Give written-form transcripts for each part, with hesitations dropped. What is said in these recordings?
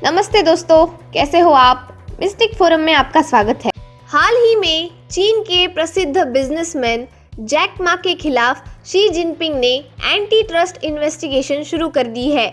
नमस्ते दोस्तों, कैसे हो आप? मिस्टिक फोरम में आपका स्वागत है। हाल ही में चीन के प्रसिद्ध बिजनेसमैन जैक मा के खिलाफ शी जिनपिंग ने एंटी ट्रस्ट इन्वेस्टिगेशन शुरू कर दी है।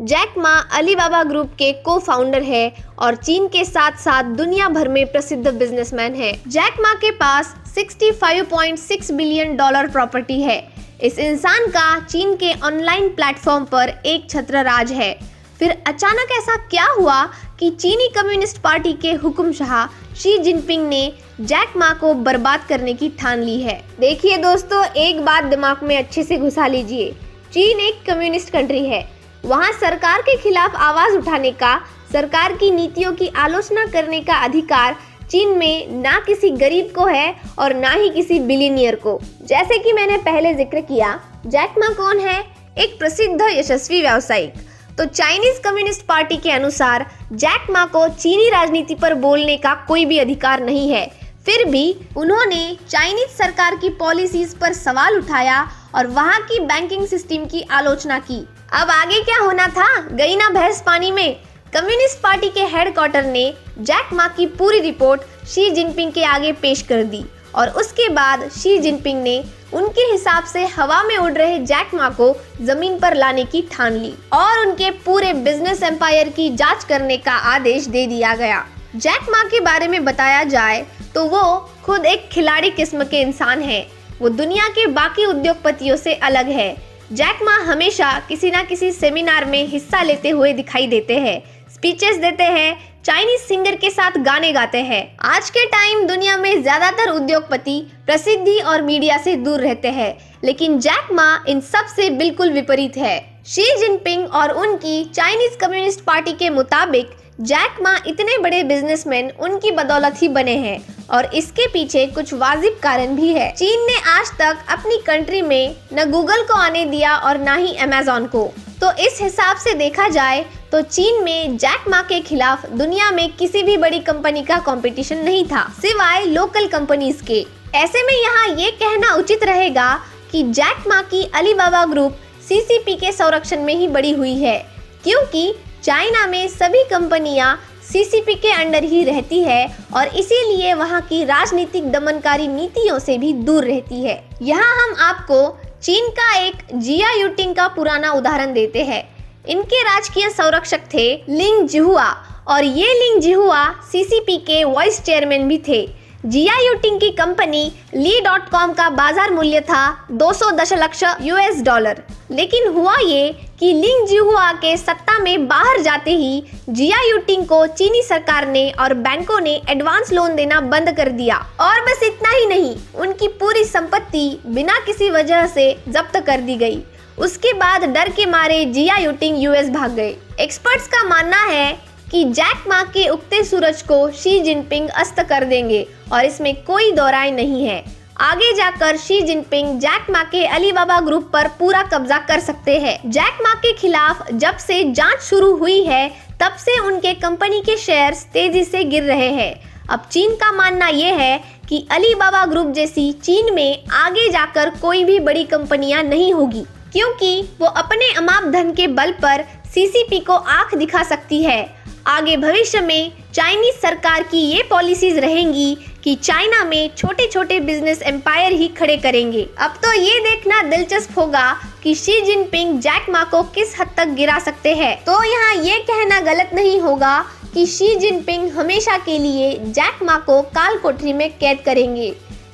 जैक मा अलीबाबा ग्रुप के को फाउंडर है और चीन के साथ साथ दुनिया भर में प्रसिद्ध बिजनेसमैन है। जैक मा के पास $65.6 बिलियन प्रॉपर्टी है। इस इंसान का चीन के ऑनलाइन प्लेटफॉर्म पर एक छत्र राज है। फिर अचानक ऐसा क्या हुआ कि चीनी कम्युनिस्ट पार्टी के हुक्मशाह शी जिनपिंग ने जैक मा को बर्बाद करने की ठान ली है। देखिए दोस्तों, एक बात दिमाग में अच्छे से घुसा लीजिए। चीन एक कम्युनिस्ट कंट्री है। वहाँ सरकार के खिलाफ आवाज उठाने का, सरकार की नीतियों की आलोचना करने का अधिकार चीन में ना किसी गरीब को है और ना ही किसी बिलियनियर को। जैसे कि मैंने पहले जिक्र किया, जैक मा कौन है? एक प्रसिद्ध यशस्वी व्यावसायिक। तो चाइनीज कम्युनिस्ट पार्टी के अनुसार जैक मा को चीनी राजनीति पर बोलने का कोई भी अधिकार नहीं है। फिर भी उन्होंने चाइनीज सरकार की पॉलिसीज पर सवाल उठाया और वहां की बैंकिंग सिस्टम की आलोचना की। अब आगे क्या होना था, गई ना भैंस पानी में। कम्युनिस्ट पार्टी के हेडक्वार्टर ने जैक मा की पूरी रिपोर्ट शी जिनपिंग के आगे पेश कर दी और उसके बाद शी जिनपिंग ने उनके हिसाब से हवा में उड़ रहे जैक मा को जमीन पर लाने की ठान ली और उनके पूरे बिजनेस एम्पायर की जांच करने का आदेश दे दिया गया। जैक मा के बारे में बताया जाए तो वो खुद एक खिलाड़ी किस्म के इंसान है। वो दुनिया के बाकी उद्योगपतियों से अलग है। जैक मा हमेशा किसी न किसी सेमिनार में हिस्सा लेते हुए दिखाई देते हैं, स्पीचेस देते हैं, चाइनीज सिंगर के साथ गाने गाते हैं। आज के टाइम दुनिया में ज्यादातर उद्योगपति प्रसिद्धि और मीडिया से दूर रहते हैं, लेकिन जैक मा इन सब से बिल्कुल विपरीत है। शी जिनपिंग और उनकी चाइनीज कम्युनिस्ट पार्टी के मुताबिक जैक मा इतने बड़े बिजनेसमैन उनकी बदौलत ही बने हैं और इसके पीछे कुछ वाजिब कारण भी है। चीन ने आज तक अपनी कंट्री में न गूगल को आने दिया और न ही अमेज़न को। तो इस हिसाब से देखा जाए तो चीन में जैक मा के खिलाफ दुनिया में किसी भी बड़ी कंपनी का कंपटीशन नहीं था, सिवाय लोकल कंपनीज के। ऐसे में यहाँ ये कहना उचित रहेगा कि जैक मा की अलीबाबा ग्रुप सीसीपी के संरक्षण में ही बड़ी हुई है, क्योंकि चाइना में सभी कंपनियां सीसीपी के अंडर ही रहती है और इसीलिए वहां की राजनीतिक दमनकारी नीतियों से भी दूर रहती है। यहाँ हम आपको चीन का एक जिया यूटिंग का पुराना उदाहरण देते हैं। इनके राजकीय संरक्षक थे लिंग जिहुआ और ये लिंग जिहुआ सीसीपी के वाइस चेयरमैन भी थे। जिया यूटिंग की कंपनी ली.com का बाजार मूल्य था 200 दशलक्ष $। लेकिन हुआ ये कि लिंग जिहुआ के सत्ता में बाहर जाते ही जिया यूटिंग को चीनी सरकार ने और बैंकों ने एडवांस लोन देना बंद कर दिया। और बस इतना ही नहीं, उनकी पूरी संपत्ति बिना किसी वजह से जब्त कर दी गई। उसके बाद डर के मारे जिया यूटिंग यूएस भाग गए। एक्सपर्ट्स का मानना है कि जैक मा के उगते सूरज को शी जिनपिंग अस्त कर देंगे और इसमें कोई दो राय नहीं है। आगे जाकर शी जिनपिंग जैक मा के अलीबाबा ग्रुप पर पूरा कब्जा कर सकते हैं। जैक मा के खिलाफ जब से जांच शुरू हुई है तब से उनके कंपनी के शेयर्स तेजी से गिर रहे हैं। अब चीन का मानना यह है कि अलीबाबा ग्रुप जैसी चीन में आगे जाकर कोई भी बड़ी कंपनियां नहीं होगी, क्योंकि वो अपने अमाप धन के बल पर सीसीपी को आंख दिखा सकती है। आगे भविष्य में चाइनीज सरकार की ये पॉलिसीज रहेंगी कि चाइना में छोटे छोटे बिजनेस एम्पायर ही खड़े करेंगे। अब तो ये देखना दिलचस्प होगा कि शी जिनपिंग जैक मा को किस हद तक गिरा सकते हैं। तो यहाँ ये कहना गलत नहीं होगा कि शी जिनपिंग हमेशा के लिए जैक मा को काल कोठरी में कैद करेंगे।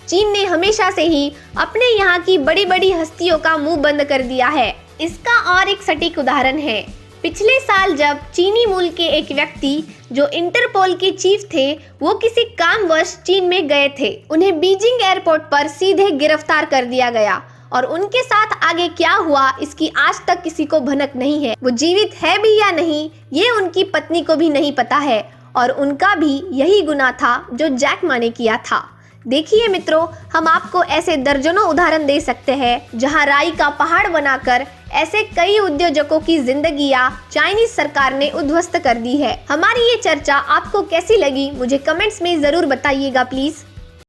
चीन ने हमेशा से ही अपने यहाँ की बड़ी बड़ी हस्तियों का मुंह बंद कर दिया है। इसका और एक सटीक उदाहरण है। पिछले साल जब चीनी मूल के एक व्यक्ति जो इंटरपोल के चीफ थे, वो किसी कामवश चीन में गए थे। उन्हें बीजिंग एयरपोर्ट पर सीधे गिरफ्तार कर दिया गया और उनके साथ आगे क्या हुआ इसकी आज तक किसी को भनक नहीं है। वो जीवित है भी या नहीं ये उनकी पत्नी को भी नहीं पता है और उनका भी यही गुनाह था जो जैक मा ने किया था। देखिए मित्रों, हम आपको ऐसे दर्जनों उदाहरण दे सकते हैं जहां राई का पहाड़ बनाकर ऐसे कई उद्योजकों की जिंदगियां चाइनीज सरकार ने उद्ध्वस्त कर दी है। हमारी ये चर्चा आपको कैसी लगी मुझे कमेंट्स में जरूर बताइएगा प्लीज।